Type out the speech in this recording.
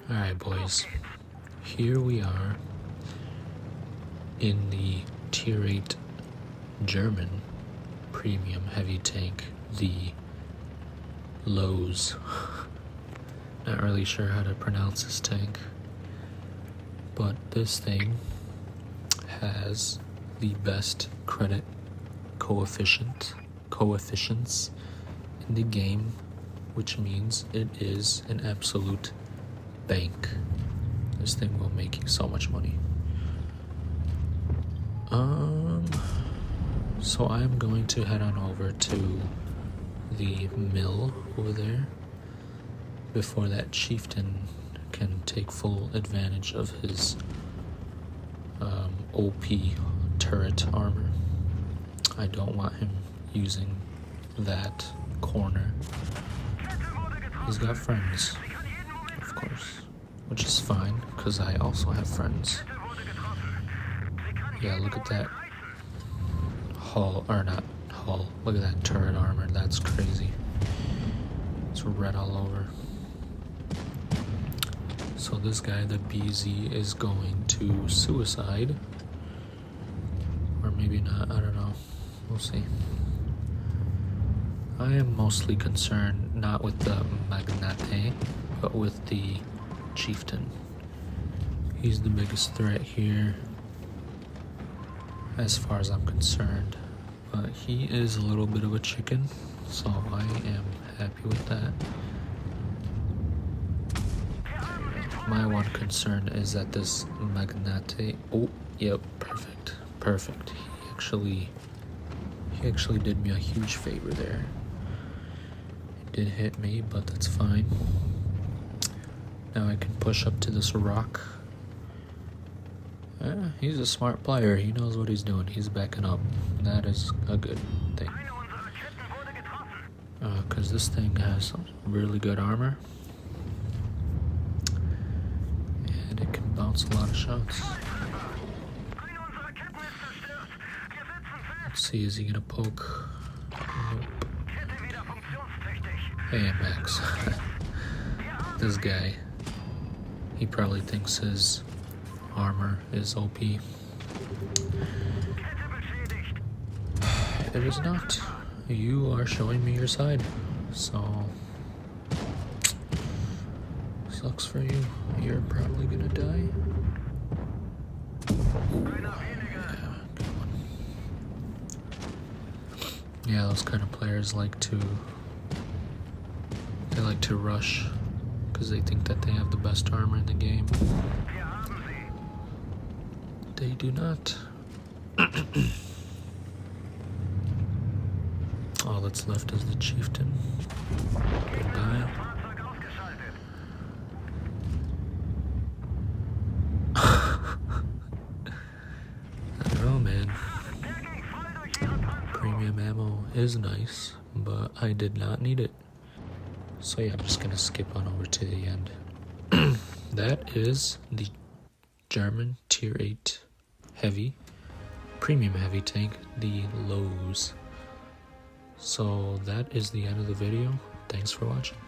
Alright boys, here we are in the tier 8 German premium heavy tank, the Lowe's. Not really sure how to pronounce this tank, but this thing has the best credit coefficients in the game, which means it is an absolute bank. This thing will make you so much money. So I'm going to head on over to the mill over there before that chieftain can take full advantage of his OP turret armor. I don't want him using that corner. He's got friends, of course, which is fine because I also have friends. Yeah, look at that look at that turret armor. That's crazy. It's red all over. So this guy, the BZ, is going to suicide, or maybe not, I don't know, we'll see. I am mostly concerned not with the Magnate, but with the chieftain. He's the biggest threat here as far as I'm concerned, but he is a little bit of a chicken, so I am happy with that. My one concern is that this Magnate, oh, yep, perfect. He actually did me a huge favor there. It did hit me, but that's fine. Now I can push up to this rock. He's a smart player. He knows what he's doing. He's backing up. That is a good thing. Because this thing has some really good armor. And it can bounce a lot of shots. Let's see, is he gonna poke? Nope. Hey, Max. This guy, he probably thinks his armor is OP. It is not. You are showing me your side, so sucks for you. You're probably gonna die. Yeah, those kind of players like to rush because they think that they have the best armor in the game. They do not. All that's left is the chieftain. Goodbye. I don't know, man. Premium ammo is nice, but I did not need it. So yeah, I'm just gonna skip on over to the end. That is the German tier 8 premium heavy tank, the Lowe's. So that is the end of the video. Thanks for watching.